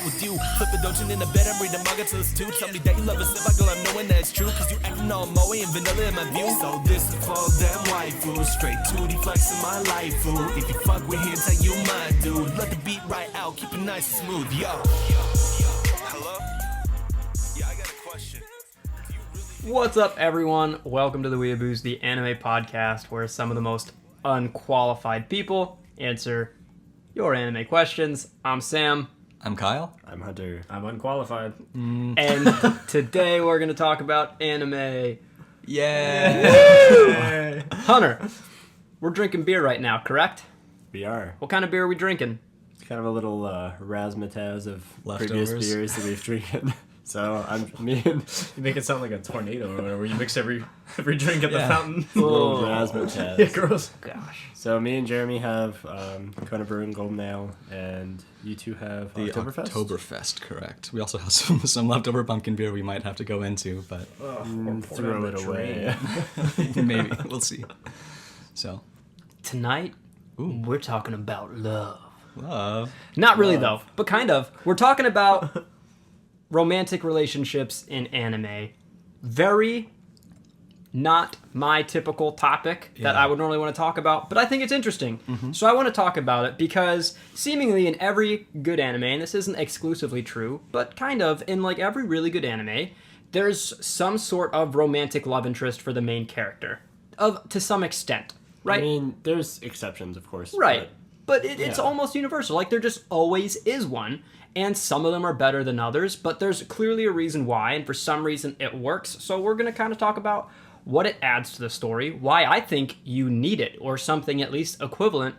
with you. Flip a doujin in the bed, I'm reading manga till it's 2. Tell me that you love us if I go, I'm knowing that it's true. Cause you acting all moe and vanilla in my view. So this is for them waifus, straight 2D flex in my life, fool. If you fuck with him, tell you my dude. Let the beat right out, keep it nice and smooth, yo. Hello? Yeah, I got a question. What's up, everyone? Welcome to the Weeaboos, the anime podcast where some of the most unqualified people answer your anime questions. I'm Sam. I'm Kyle. I'm Hunter. I'm unqualified. And today we're going to talk about anime. Yeah. Hunter, we're drinking beer right now, correct? We are. What kind of beer are we drinking? It's kind of a little razzmatazz of Leftovers. previous beers that we've drinking. So me and You make it sound like a tornado or whatever. You mix every drink at the fountain. a little Oh. razzmatazz. Yeah, gross. Gosh. So me and Jeremy have Kona Brewing Golden Ale, and you two have The Oktoberfest. Oktoberfest, correct. We also have some leftover pumpkin beer we might have to go into, but Throw it away. maybe. We'll see. So, Tonight, we're talking about love. love. Not really, though, but kind of. We're talking about romantic relationships in anime. Very not my typical topic that Yeah. I would normally want to talk about, but I think it's interesting. So I want to talk about it because seemingly in every good anime, and this isn't exclusively true, but kind of in like every really good anime, there's some sort of romantic love interest for the main character, to some extent, right? I mean, there's exceptions, of course. Right. But it's Yeah. almost universal. Like, there just always is one. And some of them are better than others. But there's clearly a reason why. And for some reason, it works. So we're going to kind of talk about what it adds to the story. Why I think you need it. Or something at least equivalent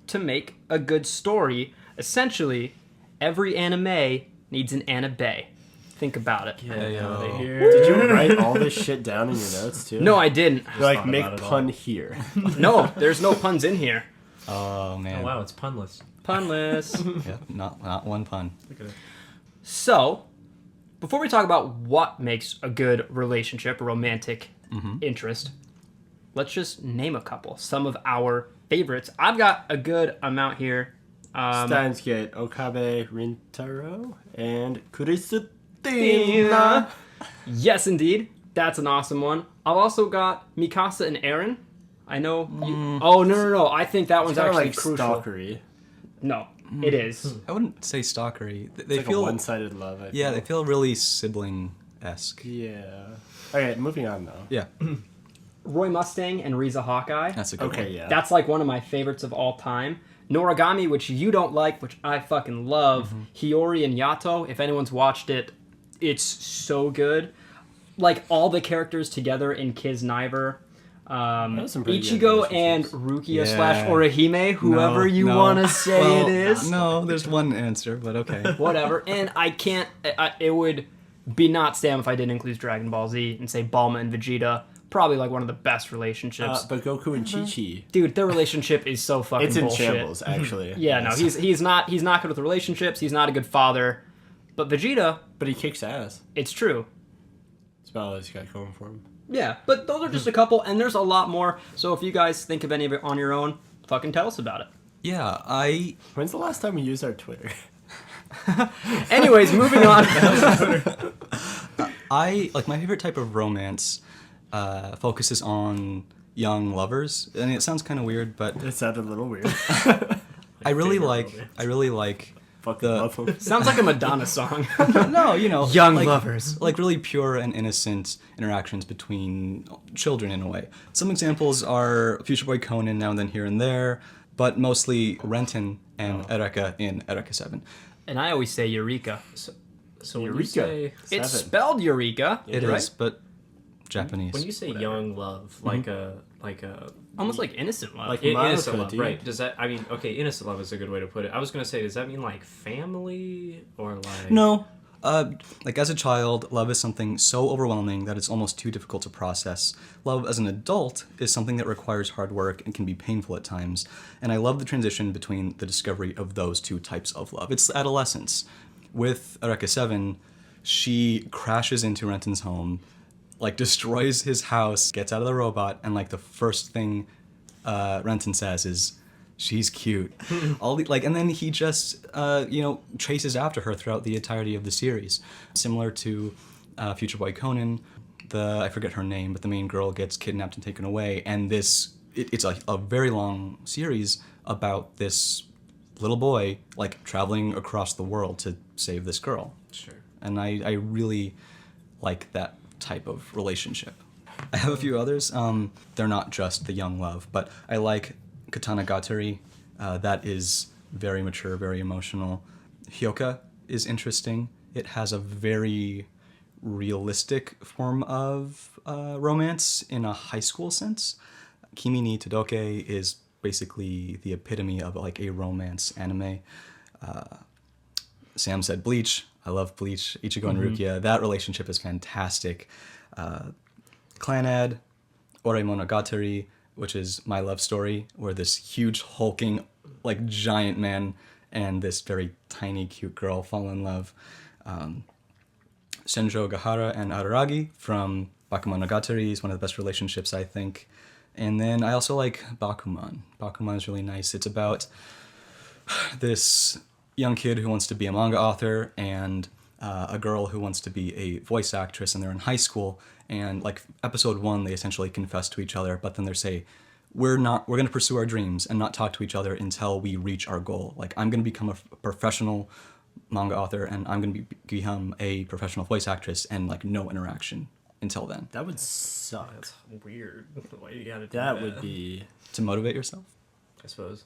to make a good story. Essentially, every anime needs an Anibae. Think about it. Did you write all this shit down in your notes, too? No, I didn't. You're like, thought make about it all. pun here. No, there's no puns in here. Oh, man. Oh, wow, it's punless. Punless. Yeah, not one pun. Look at it. So, before we talk about what makes a good relationship, a romantic interest, let's just name a couple. Some of our favorites. I've got a good amount here. Steins Gate, Okabe Rintaro, and Kurisutina. Yes, indeed. That's an awesome one. I've also got Mikasa and Eren. I know. Oh, no. I think that one's Kind of actually like crucial. stalkery. No, it is. I wouldn't say stalkery. They It's like feel a one-sided love, I Yeah, feel. they feel really sibling-esque. Yeah. Okay, moving on, though. Yeah, Roy Mustang and Riza Hawkeye. that's a good one. Okay, yeah. That's like one of my favorites of all time. Noragami, which you don't like, which I fucking love. Hiyori and Yato, if anyone's watched it, it's so good. Like all the characters together in Kiznaiver. Those some pretty good Ichigo and relationships. Rukia Yeah. slash Orihime, whoever you want to say Well, it is. No, there's one answer, but okay. Whatever. And I can't, it would be not Sam if I didn't include Dragon Ball Z and say Bulma and Vegeta. Probably like one of the best relationships. But Goku and Chi-Chi. Dude, their relationship is so fucking It's in bullshit. shambles, actually. Yeah, no, he's not good with relationships. He's not a good father. But Vegeta, But he kicks ass. it's true. That's about all he's got going for him. Yeah, but those are just a couple, and there's a lot more. So if you guys think of any of it on your own, fucking tell us about it. Yeah, When's the last time we used our Twitter? Anyways, moving on. I like my favorite type of romance focuses on young lovers, and it sounds kind of weird, but It sounded a little weird. I really favorite like Fucking love him. Sounds like a Madonna song. no, you know, Young like, lovers. like really pure and innocent interactions between children in a way. Some examples are Future Boy Conan now and then here and there, but mostly Renton and Erika in Erika 7. And I always say Eureka. So when you Eureka. say It's Seven. spelled Eureka. It is, right? but Japanese. when you say young love, like a Almost like innocent love. Like innocent love, Maruko, right? Does that? I mean, okay, innocent love is a good way to put it. I was gonna say, does that mean like family or like? No. Like as a child, love is something so overwhelming that it's almost too difficult to process. Love as an adult is something that requires hard work and can be painful at times. And I love the transition between the discovery of those two types of love. It's adolescence. With Eureka 7, she crashes into Renton's home, like destroys his house, gets out of the robot, and like the first thing Renton says is, she's cute. And then he just chases after her throughout the entirety of the series, similar to Future Boy Conan. I forget her name, but the main girl gets kidnapped and taken away, and it's a very long series about this little boy like traveling across the world to save this girl. Sure. And I really like that type of relationship. I have a few others. They're not just the young love, but I like Katana Gatari. That is very mature, very emotional. Hyoka is interesting. It has a very realistic form of romance in a high school sense. Kimi ni Todoke is basically the epitome of like a romance anime. Sam said Bleach. I love Bleach. Ichigo and Rukia. That relationship is fantastic. Clanad, Ore Monogatari, which is my love story, where this huge hulking like giant man and this very tiny cute girl fall in love. Senjo Gahara and Araragi from Bakemonogatari is one of the best relationships, I think. And then I also like Bakuman. Bakuman is really nice. It's about this young kid who wants to be a manga author and a girl who wants to be a voice actress, and they're in high school. And like episode 1, they essentially confess to each other, but then they say, we're going to pursue our dreams and not talk to each other until we reach our goal. Like, I'm going to become a professional manga author, and I'm going to become a professional voice actress, and like no interaction until then. That would suck. That's weird. Why you gotta do That would be... To motivate yourself. I suppose.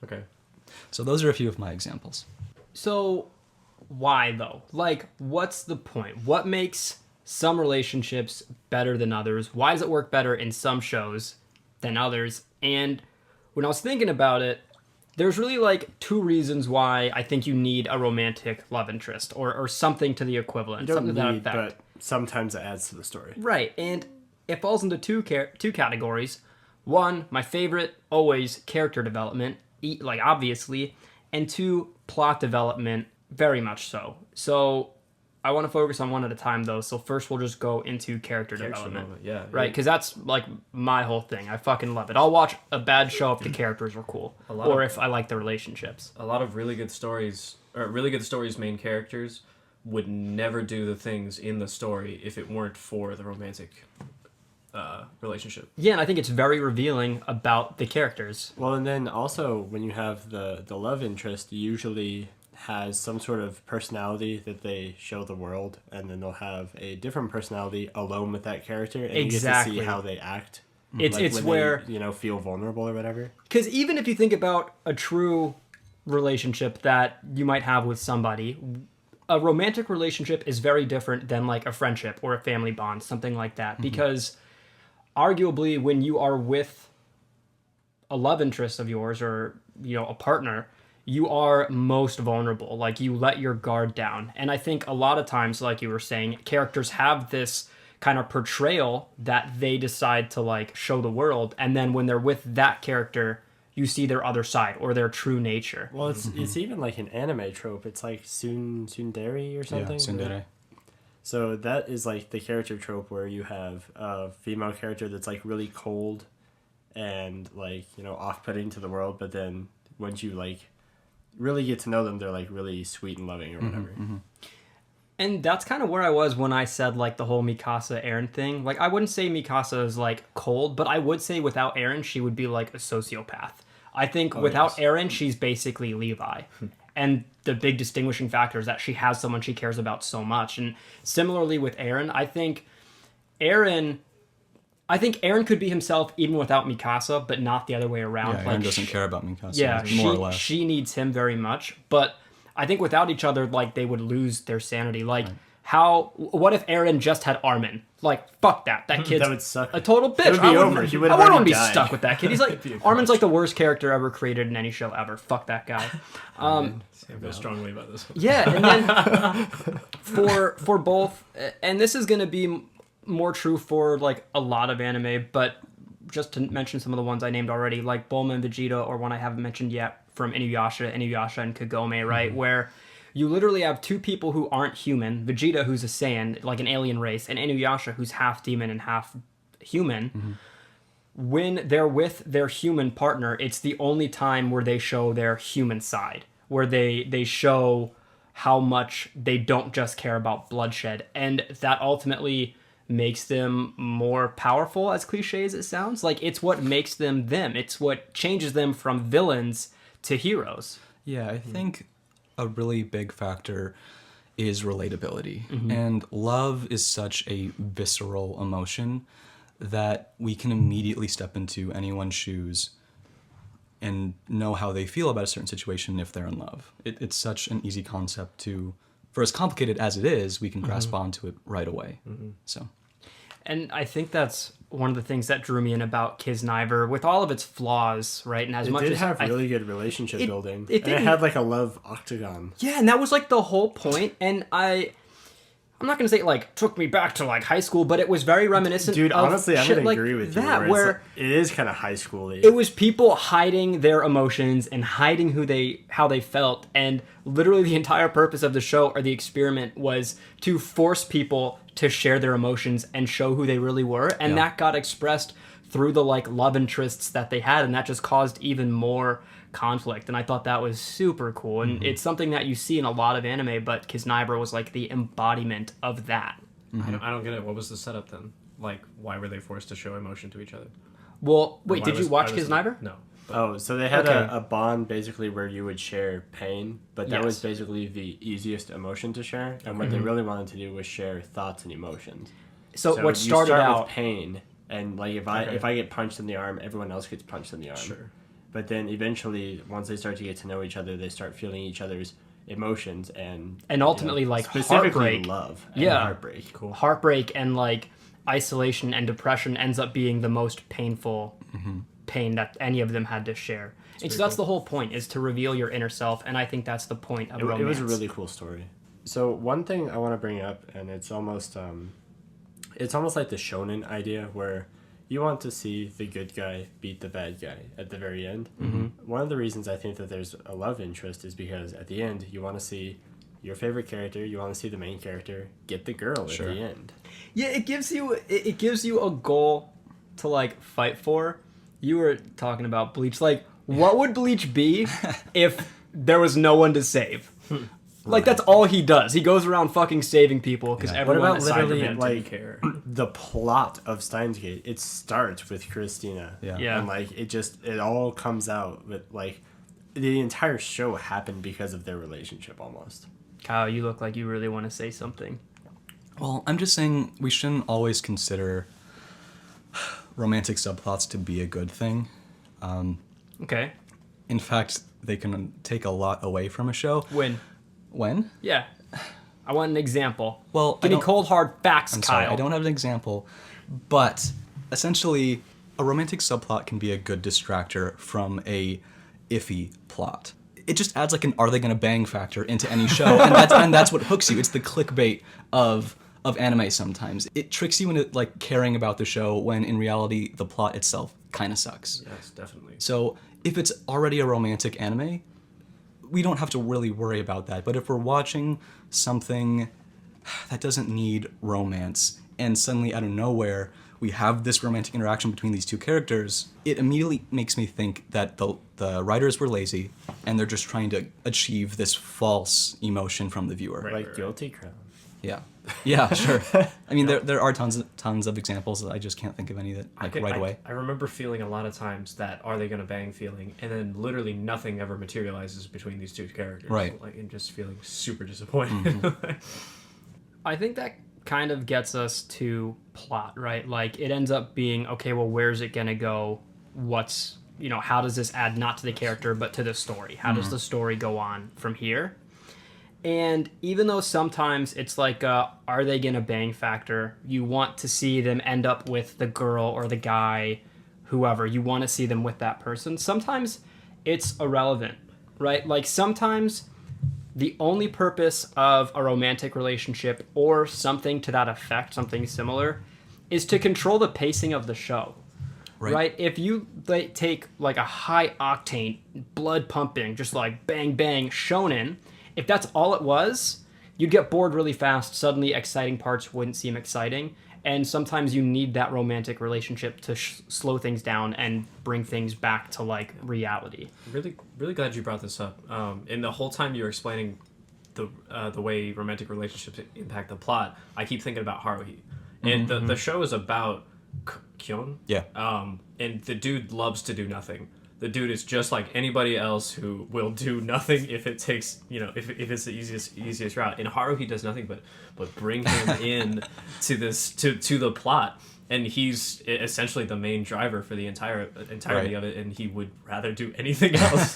Okay. So those are a few of my examples. So why though? Like, what's the point? What makes some relationships better than others? Why does it work better in some shows than others? And when I was thinking about it, there's really like 2 reasons why I think you need a romantic love interest or something to the equivalent. You don't something to that need, effect. but sometimes it adds to the story. Right, and it falls into two categories. One, my favorite, always character development, like obviously, and 2, plot development, very much so. So I want to focus on one at a time though. So first we'll just go into character development. Yeah. Right, because that's like my whole thing. I fucking love it. I'll watch a bad show if the characters are cool, or if I like the relationships. A lot of really good stories, main characters would never do the things in the story if it weren't for the romantic relationship. Yeah, and I think it's very revealing about the characters. Well, and then also when you have the love interest, usually has some sort of personality that they show the world, and then they'll have a different personality alone with that character, and Exactly. you get to see how they act. It's when where they, feel vulnerable or whatever. Because even if you think about a true relationship that you might have with somebody, a romantic relationship is very different than like a friendship or a family bond, something like that. Because arguably when you are with a love interest of yours or, a partner, you are most vulnerable. Like, you let your guard down. And I think a lot of times, like you were saying, characters have this kind of portrayal that they decide to like show the world, and then when they're with that character, you see their other side or their true nature. Well, it's even like an anime trope. It's like tsundere or something. Yeah, tsundere. So that is like the character trope where you have a female character that's like really cold and like, off-putting to the world, but then once you like really get to know them, they're like really sweet and loving or whatever. And that's kind of where I was when I said like the whole Mikasa Eren thing. Like, I wouldn't say Mikasa is like cold, but I would say without Eren, she would be like a sociopath. I think without Eren, she's basically Levi. And the big distinguishing factor is that she has someone she cares about so much. And similarly with Eren, I think Eren could be himself even without Mikasa, but not the other way around. Yeah, like, Eren doesn't care about Mikasa, yeah, more or less. she needs him very much. But I think without each other, like, they would lose their sanity. Like, what if Eren just had Armin? Like, fuck that. That kid's That would suck. a total bitch. It would be I over. wouldn't, He would I have wouldn't already be died. stuck with that kid. He's like, Armin's like the worst character ever created in any show ever. Fuck that guy. I feel strongly about this one. Yeah, and then for both, and this is going to be more true for like a lot of anime, but just to mention some of the ones I named already, like Bulma and Vegeta, or one I haven't mentioned yet from Inuyasha and Kagome, right? Where you literally have 2 people who aren't human, Vegeta, who's a Saiyan, like an alien race, and Inuyasha, who's half demon and half human. when they're with their human partner, it's the only time where they show their human side, where they show how much they don't just care about bloodshed. And that ultimately makes them more powerful, as cliche as it sounds. Like, it's what makes them them. It's what changes them from villains to heroes. Yeah, I think a really big factor is relatability. And love is such a visceral emotion that we can immediately step into anyone's shoes and know how they feel about a certain situation if they're in love. It's such an easy concept to, for as complicated as it is, we can grasp onto it right away. So, And I think that's one of the things that drew me in about Kisniver, with all of its flaws, right? And as much It did as have really good relationship building. it And it didn't- had like a love octagon. Yeah, and that was like the whole point. And I'm not gonna say it like took me back to like high school, but it was very reminiscent. Dude, of honestly, I'm shit gonna like agree with you. that, Where where it is kind of high school-y. it was people hiding their emotions and hiding how they felt, and literally the entire purpose of the show or the experiment was to force people to share their emotions and show who they really were, and that got expressed through the like love interests that they had, and that just caused even more conflict. And I thought that was super cool, and it's something that you see in a lot of anime, but Kisniver was like the embodiment of that. I don't get it. What was the setup then? Like, why were they forced to show emotion to each other? Well, wait, Why did you was- watch why was it- Kisniver? No. Oh, so they had Okay. a bond basically where you would share pain, but that was Yes. basically the easiest emotion to share. And what they really wanted to do was share thoughts and emotions. So what you started start out with pain, and like if I get punched in the arm, everyone else gets punched in the arm. Sure. But then eventually, once they start to get to know each other, they start feeling each other's emotions and ultimately, like, specifically heartbreak. love and Yeah. heartbreak. Cool. heartbreak and like isolation and depression ends up being the most painful pain that any of them had to share. And so that's the whole point, is to reveal your inner self, and I think that's the point of romance. It was a really cool story. So one thing I want to bring up, and it's almost like the shonen idea where you want to see the good guy beat the bad guy at the very end. One of the reasons I think that there's a love interest is because at the end you want to see your favorite character, you want to see the main character get the girl at the end. Yeah, it gives you a goal to like fight for. You were talking about Bleach. Like, what would Bleach be if there was no one to save? Like, that's all he does. He goes around fucking saving people because What everyone about aside from literally him. like care. the plot of Steins Gate? It starts with Christina. Yeah. And like it all comes out with like the entire show happened because of their relationship almost. Kyle, you look like you really want to say something. well, I'm just saying we shouldn't always consider romantic subplots to be a good thing. Okay. In fact, they can take a lot away from a show. When? Yeah. I want an example. Well, Give me cold hard facts, I'm Kyle. sorry, I don't have an example, but essentially, a romantic subplot can be a good distractor from a iffy plot. It just adds like an "are they gonna bang" factor into any show, and that's what hooks you. It's the clickbait of anime. Sometimes it tricks you into like caring about the show when in reality the plot itself kind of sucks. Yes, definitely. So if it's already a romantic anime, we don't have to really worry about that. But if we're watching something that doesn't need romance, and suddenly out of nowhere we have this romantic interaction between these two characters, it immediately makes me think that the writers were lazy and they're just trying to achieve this false emotion from the viewer. Like Guilty Crown. Yeah, sure. I mean, there are tons of examples. I just can't think of any that right away. I remember feeling a lot of times that "are they gonna bang" feeling, and then literally nothing ever materializes between these two characters. Right. Like, and just feeling super disappointed. I think that kind of gets us to plot, right? Like, it ends up being, okay, well, where's it gonna go? What's, how does this add not to the character, but to the story? How does the story go on from here? And even though sometimes it's like, are they gonna bang factor, you want to see them end up with the girl or the guy, whoever. You want to see them with that person. Sometimes it's irrelevant, right? Like, sometimes the only purpose of a romantic relationship or something to that effect, something similar, is to control the pacing of the show. Right? If you take like a high octane, blood pumping, just like bang bang shonen, if that's all it was, you'd get bored really fast. Suddenly exciting parts wouldn't seem exciting. And sometimes you need that romantic relationship to slow things down and bring things back to like reality. Really, really glad you brought this up. And the whole time you were explaining the way romantic relationships impact the plot, I keep thinking about Haruhi. And the show is about Kyon. Yeah. And the dude loves to do nothing. The dude is just like anybody else who will do nothing if it takes, if it's the easiest route. And Haruhi does nothing but bring him in to the plot. And he's essentially the main driver for the entirety of it, and he would rather do anything else.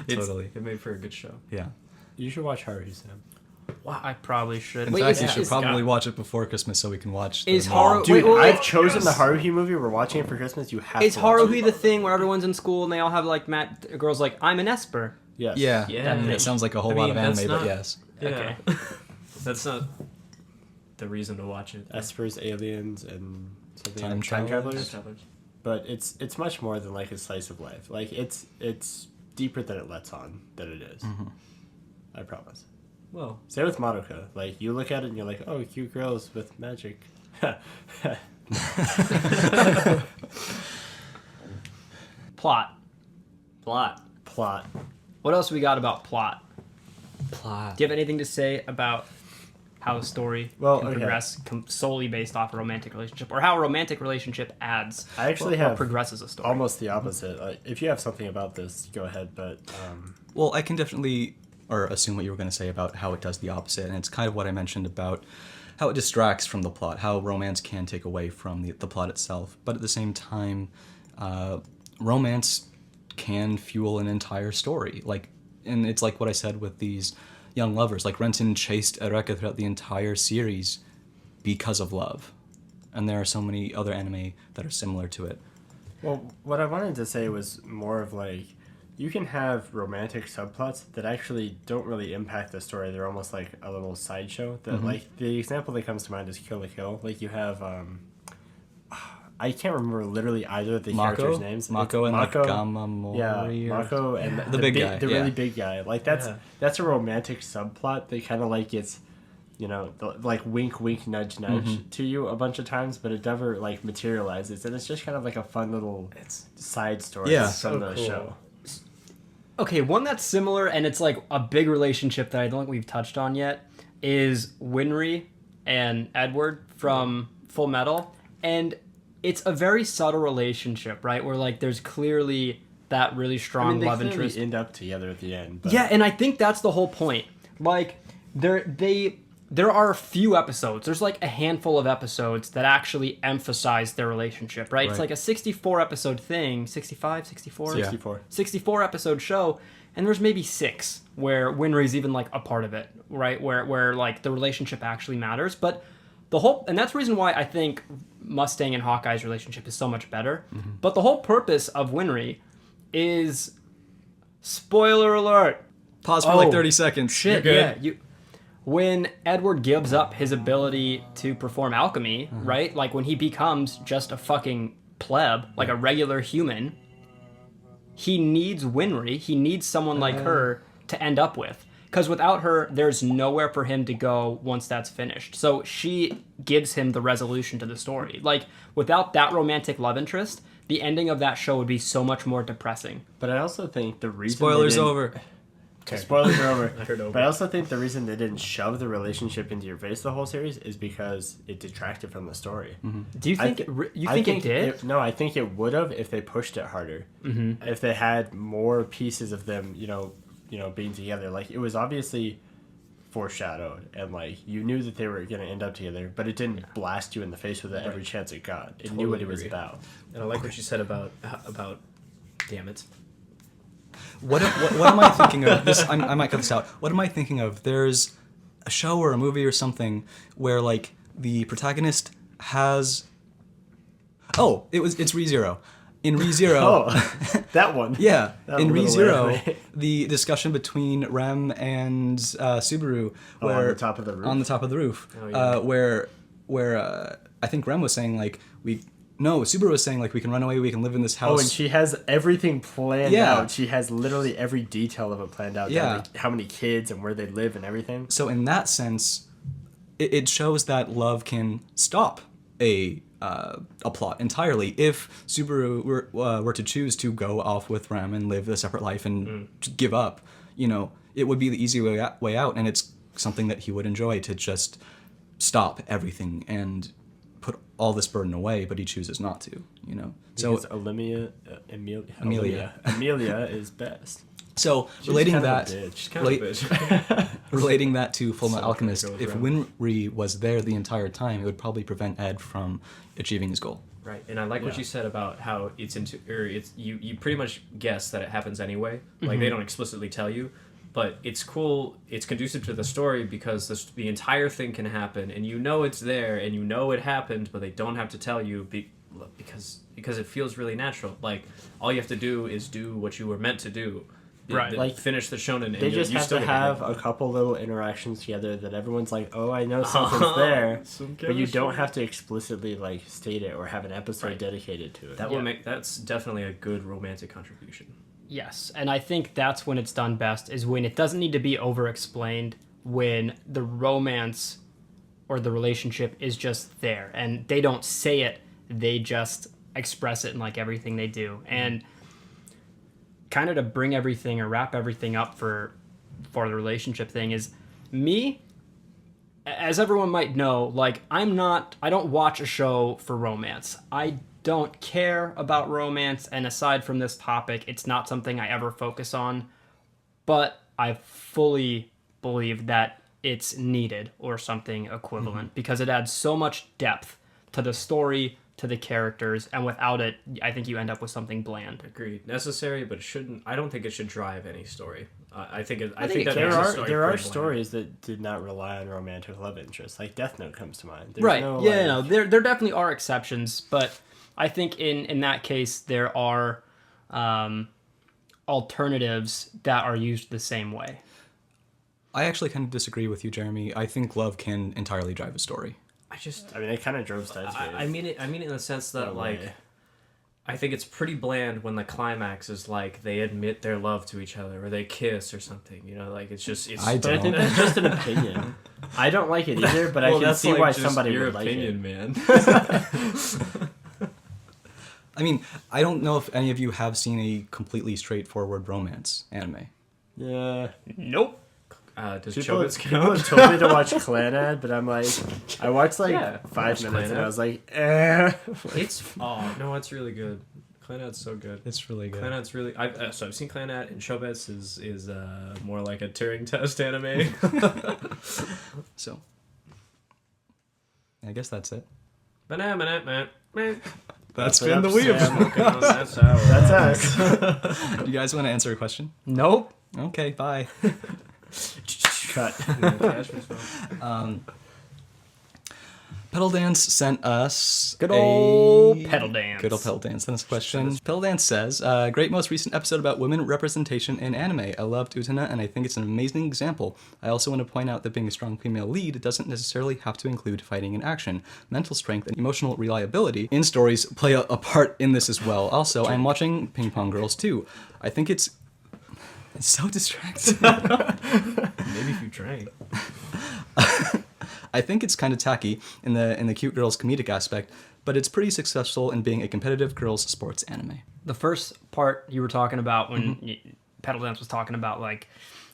Totally. It made for a good show. Yeah. You should watch Haruhi, Sam. Wow, I probably should. In fact, you should probably watch it before Christmas so we can watch. Is the Haru? Dude, wait, I've chosen the Haruhi movie. We're watching it for Christmas. You have Is to watch Haruhi it. the thing where everyone's in school and they all have like a girl's like, I'm an Esper? Yes. Yeah. Yeah. It sounds like a whole I lot mean, of that's anime, but not- yes. Yeah. Okay. That's not the reason to watch it. Espers, aliens, and something Time travelers? travelers. But it's much more than like a slice of life. Like it's deeper than it lets on that it is. I promise. Well, Same with Madoka. Like you look at it and you're like, oh, cute girls with magic. Plot. Plot. What else we got about plot? plot. Do you have anything to say about how a story Well, can okay. progress solely based off a romantic relationship, or how a romantic relationship adds I actually or have progresses a story? almost the opposite. If you have something about this, go ahead. But Well, I can definitely or assume what you were going to say about how it does the opposite, and it's kind of what I mentioned about how it distracts from the plot, how romance can take away from the plot itself. But at the same time, romance can fuel an entire story. And it's like what I said with these young lovers. Like Renton chased Eureka throughout the entire series because of love. And there are so many other anime that are similar to it. well, what I wanted to say was more of like, you can have romantic subplots that actually don't really impact the story. They're almost like a little sideshow. That like the example that comes to mind is Kill la Kill. Like you have I can't remember literally either of the characters' names. Mako and Mako, Gamamori. yeah, Mako and The big guy, the yeah. really big guy. Like that's a romantic subplot that kind of like gets, like wink wink nudge nudge to you a bunch of times, but it never like materializes, and it's just kind of like a fun little side story Yeah. from So the cool. show. Okay, one that's similar, and it's like a big relationship that I don't think we've touched on yet, is Winry and Edward from Full Metal. And it's a very subtle relationship, right? Where like there's clearly that really strong they love clearly interest. end up together at the end. But Yeah, and I think that's the whole point. Like there are a few episodes. There's like a handful of episodes that actually emphasize their relationship, right? It's Right. like a 64 episode thing, 65, 64? 64. 64 episode show, and there's maybe 6 where Winry's even like a part of it, right? Where like the relationship actually matters. But the whole, and that's the reason why I think Mustang and Hawkeye's relationship is so much better. But the whole purpose of Winry is, spoiler alert, Pause for Oh, like 30 seconds. shit, You're yeah. good. When Edward gives up his ability to perform alchemy, right? Like when he becomes just a fucking pleb, like a regular human, he needs Winry. He needs someone like her to end up with. Because without her, there's nowhere for him to go once that's finished. So she gives him the resolution to the story. Like, without that romantic love interest, the ending of that show would be so much more depressing. But I also think the reason Spoilers they didn't- over. Okay, spoilers are over. heard over. But I also think the reason they didn't shove the relationship into your face the whole series is because it detracted from the story. Do you think I it did? No, I think it would have if they pushed it harder. Mm-hmm. If they had more pieces of them, being together. Like it was obviously foreshadowed, and like you knew that they were going to end up together, but it didn't blast you in the face with it every chance it got. It knew what it was agree. about. And I like what you said about damn it. What am I thinking of? I might cut this out. What am I thinking of? There's a show or a movie or something where like the protagonist has. Oh, it's ReZero. In ReZero, Oh, that one. yeah, That in little ReZero, anime. the discussion between Rem and Subaru, Oh, on where the top of the roof? on the top of the roof, Oh, yeah. where I think Rem was saying like Subaru was saying like we can run away, we can live in this house. Oh, and she has everything planned Yeah. out. She has literally every detail of it planned out. Yeah. Down to how many kids and where they live and everything. So in that sense, it shows that love can stop a plot entirely. If Subaru were to choose to go off with Ram and live a separate life and give up, it would be the easy way out, and it's something that he would enjoy, to just stop everything and put all this burden away, but he chooses not to, So Because Amelia is best. So She's relating kind of a that, bitch. She's kind of a bitch. relating that to Fullmetal So Alchemist, critical, if bro. Winry was there the entire time, it would probably prevent Ed from achieving his goal. Right, and I like what Yeah. you said about how you pretty much guess that it happens anyway. Like they don't explicitly tell you, but it's cool. It's conducive to the story because the entire thing can happen, and it's there, and it happened, but they don't have to tell you because it feels really natural. Like all you have to do is do what you were meant to do. Right. Like finish the shonen. And They just you have still to get have hit. a couple little interactions together that everyone's like, oh, I know something's there, Some but you don't chemistry. have to explicitly like state it or have an episode Right. dedicated to it. That will that's definitely a good romantic contribution. Yes, and I think that's when it's done best, is when it doesn't need to be over-explained, when the romance or the relationship is just there, and they don't say it, they just express it in like everything they do. And kind of to bring everything or wrap everything up for the relationship thing is me, as everyone might know, like I don't watch a show for romance. I don't care about romance, and aside from this topic, it's not something I ever focus on, but I fully believe that it's needed or something equivalent because it adds so much depth to the story, to the characters, and without it, I think you end up with something bland. Agreed. Necessary, but it shouldn't. I don't think it should drive any story. I think think that it makes can. the There story are pretty bland. stories that did not rely on romantic love interest. Like Death Note comes to mind. There's Right. no, Yeah, like- no, there definitely are exceptions, but I think in that case there are alternatives that are used the same way. I actually kind of disagree with you, Jeremy. I think love can entirely drive a story. I mean, it kind of drove Steins. I mean it in the sense that That like way. I think it's pretty bland when the climax is like they admit their love to each other or they kiss or something. Like it's just it's. I But I think don't. that's just an opinion. I don't like it either, but I Well, can that's see like why just somebody your would opinion, like man. I mean, I don't know if any of you have seen a completely straightforward romance anime. it. Yeah. Nope. Does People Chobits people count? have told me to watch Clanad, but I'm like, I watched like Yeah, 5 watch minutes and I Clanad. was like, eh. It's it's really good. Clanad's so good. It's really good. Clanad's really. I've seen Clanad, and Chobits is more like a Turing test anime. So, I guess that's it. Banana. That's been the wheel. That's how. That's us. You guys want to answer a question? Nope. Okay, bye. Cut. Pedal Dance sent us Good old a- Pedal Dance. Good old Pedal Dance sent us a question. Pedal Dance says, great most recent episode about women representation in anime. I loved Utena and I think it's an amazing example. I also want to point out that being a strong female lead doesn't necessarily have to include fighting and action. Mental strength and emotional reliability in stories play a part in this as well. Also, I'm watching Ping Pong Girls too. I think it's so distracting. Maybe if you drank. I think it's kind of tacky in the cute girls comedic aspect, but it's pretty successful in being a competitive girls sports anime. The first part you were talking about when Pedal Dance was talking about like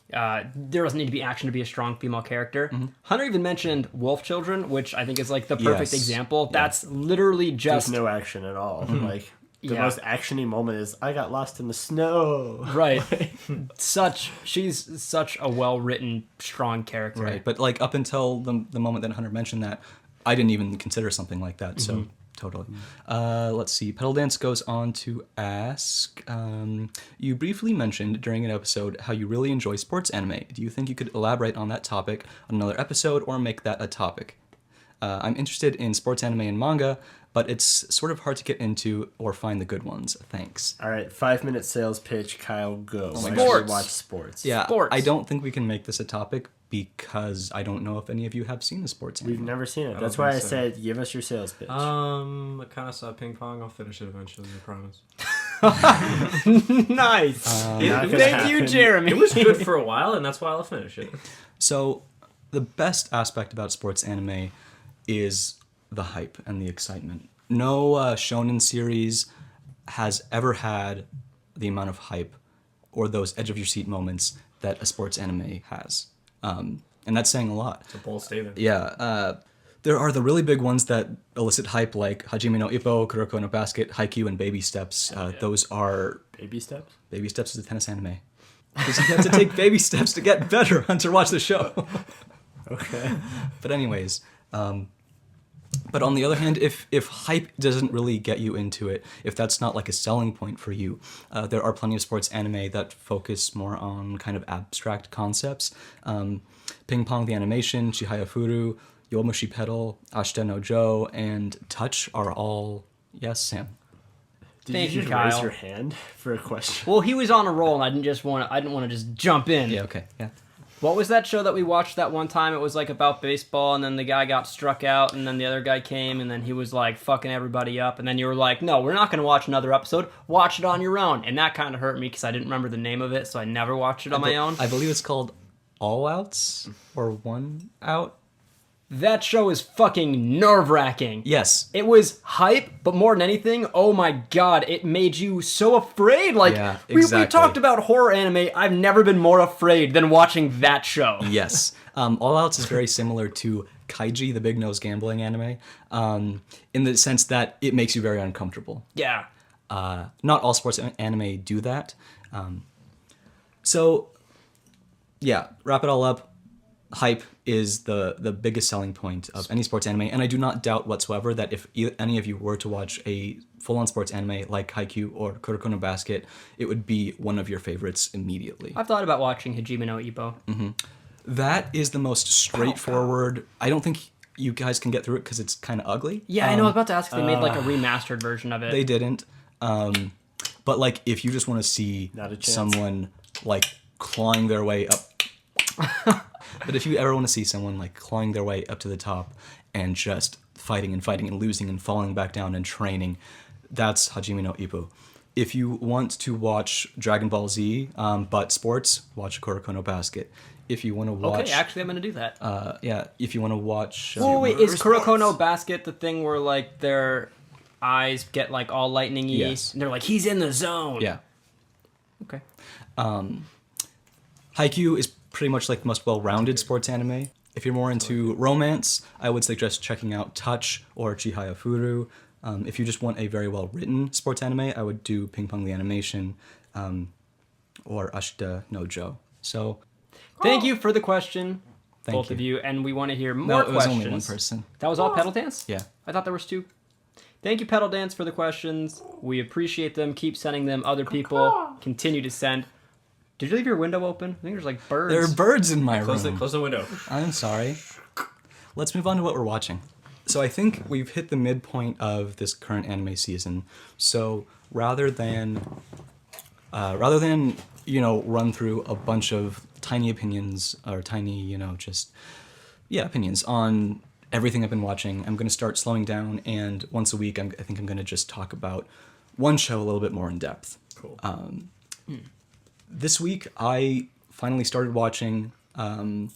there doesn't need to be action to be a strong female character. Hunter even mentioned Wolf Children, which I think is like the perfect Yes. example. That's literally just There's no action at all. Like the Yeah. most actiony moment is I got lost in the snow. right. She's such a well-written, strong character. Right, but like up until the moment that Hunter mentioned that, I didn't even consider something like that. So totally. Let's see. Pedal Dance goes on to ask: you briefly mentioned during an episode how you really enjoy sports anime. Do you think you could elaborate on that topic on another episode or make that a topic? I'm interested in sports anime and manga, but it's sort of hard to get into or find the good ones. Thanks. All right, 5-minute sales pitch. Kyle, go. my Why God. should we watch sports? Yeah, Sports. I don't think we can make this a topic because I don't know if any of you have seen the sports anime. We've never seen it. don't That's why I think so. said give us your sales pitch. I kind of saw ping pong. I'll finish it eventually. I promise. Nice. Not gonna Thank you, happen. Jeremy. It was good for a while, and that's why I'll finish it. So, the best aspect about sports anime is the hype and the excitement. No shonen series has ever had the amount of hype or those edge of your seat moments that a sports anime has. And that's saying a lot. It's a bold statement. Yeah. There are the really big ones that elicit hype, like Hajime no Ippo, Kuroko no Basket, Haikyuu, and Baby Steps. Those are... Baby steps? Baby Steps is a tennis anime. Because you have to take baby steps to get better, Hunter. Watch the show. Okay. But anyways, but on the other hand, if hype doesn't really get you into it, if that's not like a selling point for you, there are plenty of sports anime that focus more on kind of abstract concepts. Ping Pong the Animation, Chihaya Furu, Yomushi Pedal, Ashita no Joe, and Touch are all... Yes, Sam. Did Thank you you, just Kyle. raise your hand for a question? Well, he was on a roll, and I didn't want to just jump in. Yeah, okay, yeah. What was that show that we watched that one time? It was like about baseball, and then the guy got struck out, and then the other guy came, and then he was like fucking everybody up, and then you were like, no, we're not going to watch another episode. Watch it on your own. And that kind of hurt me because I didn't remember the name of it, so I never watched it on my own. I believe it's called All Outs or One Out. That show is fucking nerve-wracking. Yes. It was hype, but more than anything, oh my god, it made you so afraid. Like, Yeah, we exactly. talked about horror anime. I've never been more afraid than watching that show. Yes. All Outs is very similar to Kaiji, the big nose gambling anime, in the sense that it makes you very uncomfortable. Yeah. Not all sports anime do that. So, yeah, wrap it all up. Hype is the biggest selling point of any sports anime, and I do not doubt whatsoever that if any of you were to watch a full-on sports anime like Haikyuu or Kuroko no Basket, it would be one of your favorites immediately. I've thought about watching Hajime no Ippo. That is the most straightforward. I don't think you guys can get through it because it's kind of ugly. Yeah, I know. I was about to ask if they made like a remastered version of it. They didn't. But like, if you just want to see Not a chance. someone like clawing their way up, but if you ever want to see someone like clawing their way up to the top and just fighting and losing and falling back down and training, that's Hajime no Ippo. If you want to watch Dragon Ball Z, but sports, watch Kuroko no Basket. If you want to watch, Okay, actually, I'm gonna do that. yeah, if you want to watch, Oh wait, is Kuroko no Basket the thing where like their eyes get like all lightning-y? Yes. And they're like, he's in the zone. yeah. Okay. Haikyuu is pretty much like the most well-rounded sports anime. If you're more into romance, I would suggest checking out Touch or Chihaya Furu. If you just want a very well-written sports anime, I would do Ping Pong the Animation or Ashita no Joe. So, Thank you for the question, Thank both you. of you, and we want to hear no, more it was questions. only one person. That was all Pedal Dance? Yeah. I thought there was two. Thank you, Pedal Dance, for the questions. We appreciate them. Keep sending them. Other people continue to send. Did you leave your window open? I think there's like birds. There are birds in my room. Close the window. I'm sorry. Let's move on to what we're watching. So I think we've hit the midpoint of this current anime season. So rather than run through a bunch of tiny opinions or tiny opinions on everything I've been watching, I'm going to start slowing down, and once a week I think I'm going to just talk about one show a little bit more in depth. Cool. This week, I finally started watching Fune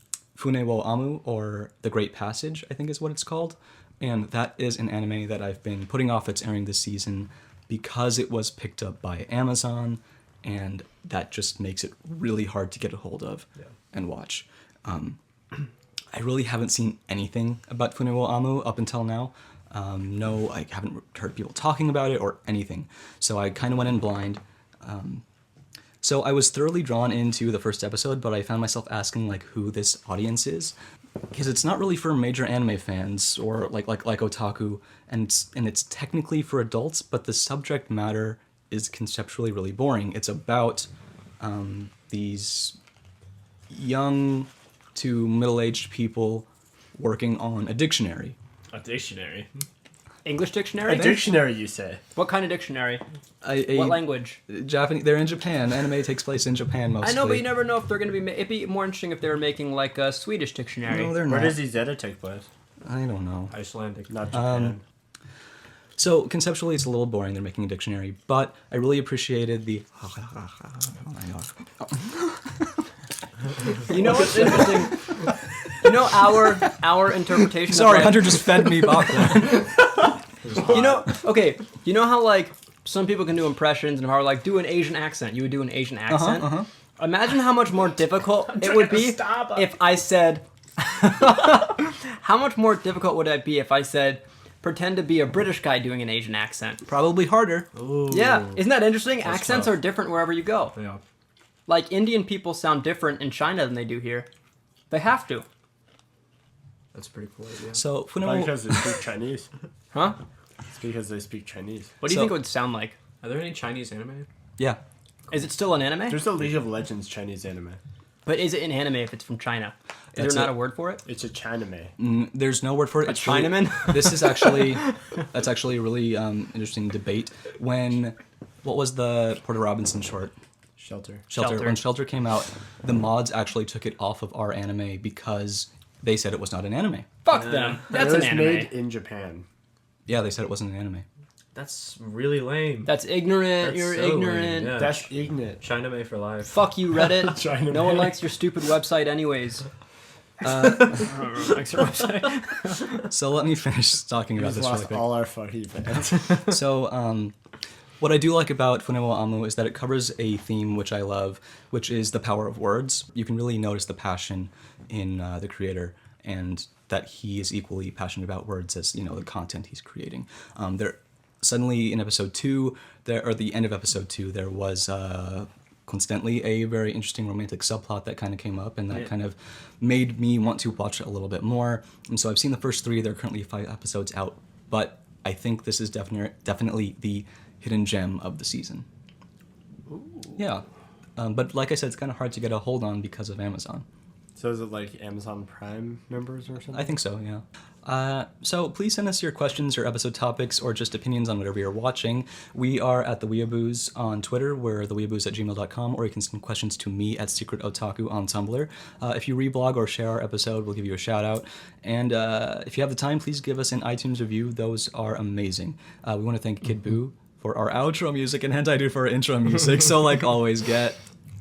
wo Amu, or The Great Passage, I think is what it's called. And that is an anime that I've been putting off its airing this season because it was picked up by Amazon, and that just makes it really hard to get a hold of and watch. I really haven't seen anything about Fune wo Amu up until now. No, I haven't heard people talking about it or anything. So I kind of went in blind. So I was thoroughly drawn into the first episode, but I found myself asking like who this audience is, because it's not really for major anime fans or like otaku, and it's technically for adults, but the subject matter is conceptually really boring. It's about these young to middle-aged people working on a dictionary. A dictionary. English dictionary? A dictionary, you say? What kind of dictionary? A What language? Japanese. They're in Japan. Anime takes place in Japan mostly. I know, but you never know if they're going to be... It'd be more interesting if they were making, like, a Swedish dictionary. No, they're Where not. does Zeta take place? I don't know. Icelandic. Not Japan. So conceptually, it's a little boring. They're making a dictionary, but I really appreciated the. You know what's interesting? You know our interpretation. Sorry, of, like, Hunter just fed me popcorn. You know how like some people can do impressions and how like do an Asian accent. You would do an Asian accent. Imagine how much more difficult it would be if I said. How much more difficult would it be if I said, pretend to be a British guy doing an Asian accent? Probably harder. Ooh. Yeah, isn't that interesting? That's Accents tough. are different wherever you go. Yeah. Like Indian people sound different in China than they do here. They have to. That's pretty cool. Yeah. So, Probably because they speak Chinese. Huh? It's because they speak Chinese. What do you So- think it would sound like? Are there any Chinese anime? yeah. Is it still an anime? There's a League of Legends Chinese anime. But is it an anime if it's from China? Is That's there not it. a word for it? It's a Chiname. There's no word for it. A It's really- Chinaman? This is actually, that's actually a really interesting debate. What was the Porter Robinson short? Shelter. Shelter. When Shelter came out, the mods actually took it off of our anime because they said it was not an anime. Fuck them. That's it an was anime. made in Japan. Yeah, they said it wasn't an anime. That's really lame. That's ignorant. That's You're so lame, ignorant. yeah. That's ignorant. Chinaman for life. Fuck you, Reddit. Chinaman. No one likes your stupid website anyways. Likes your website. So let me finish talking We about just this really lost quick. all our fucking fans. So, what I do like about Funewo Amu is that it covers a theme which I love, which is the power of words. You can really notice the passion in the creator, and that he is equally passionate about words as the content he's creating. Suddenly in episode 2, or the end of episode 2, there was coincidentally a very interesting romantic subplot that kind of came up, and that kind of made me want to watch it a little bit more. And so I've seen the first 3. There are currently 5 episodes out, but I think this is definitely the hidden gem of the season. Yeah, but like I said, it's kind of hard to get a hold on because of Amazon. So is it like Amazon Prime members or something? I think so, yeah. So please send us your questions or episode topics or just opinions on whatever you're watching. We are at the Weeaboos on Twitter. We're theweeaboos@gmail.com, or you can send questions to me at Secret Otaku on Tumblr. If you reblog or share our episode, we'll give you a shout out. And if you have the time, please give us an iTunes review. Those are amazing. We want to thank Kid Boo for our outro music and Hentai Dude for our intro music. So like always, get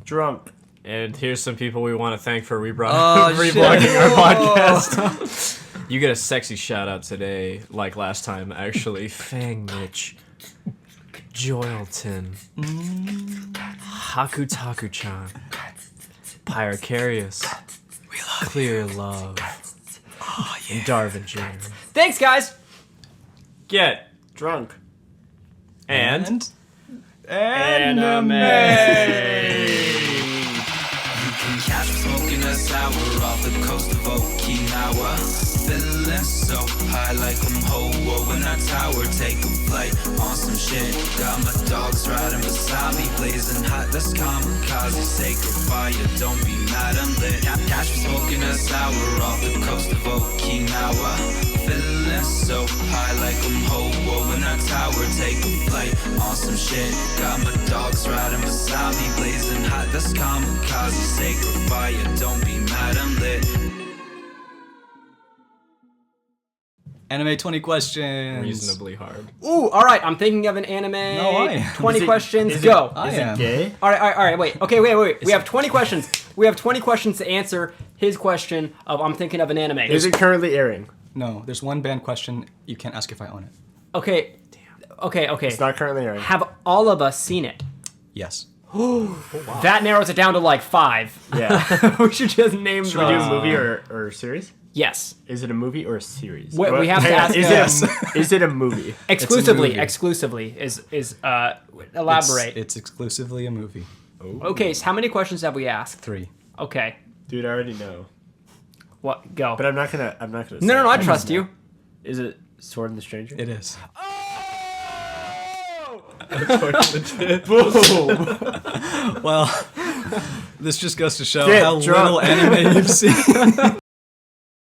Drunk. And here's some people we want to thank for Oh, reblogging our podcast. You get a sexy shout out today, like last time, actually. Fang Mitch, Joylton, Hakutaku-chan, Pyrocarius, Clear Love, and Darvin Jeremy. Thanks, guys. Get Drunk. and Catch me smoking a sour off the coast of Okinawa. Feeling so high like I'm Ho-Oh in a tower. Take a flight on some shit. Got my dogs riding beside me, blazing hot. That's kamikaze, sacred fire. Don't be mad, I'm lit. Catch me smoking a sour off the coast of Okinawa. Feeling so high like I'm Ho-Oh in a tower. Take a flight on some shit. Got my dogs riding beside me, blazing hot. That's kamikaze, sacred fire. Don't be mad, I'm lit. Anime 20 questions. reasonably hard. Ooh, all right. I'm thinking of an anime. No, I am. 20 Is it- questions. is it- Go. I Is am. it gay? All right. Wait. Okay, wait. We have 20 questions. We have 20 questions to answer his question of I'm thinking of an anime. Is it currently airing? No, there's one banned question. You can't ask if I own it. Okay. Okay. It's not currently airing. Have all of us seen it? Yes. That narrows it down to like 5. Yeah. We should just name Should we do those. a movie or series? Yes. Is it a movie or a series? We have to hang on, ask Is, us. is it a movie? Exclusively movie. is elaborate. It's exclusively a movie. Okay, so how many questions have we asked? 3. Okay. Dude, I already know. What? Go. But I'm not gonna. No, I trust you. Is it Sword and the Stranger? It is. Boom! Well, this just goes to show Get how drunk. little anime you've seen.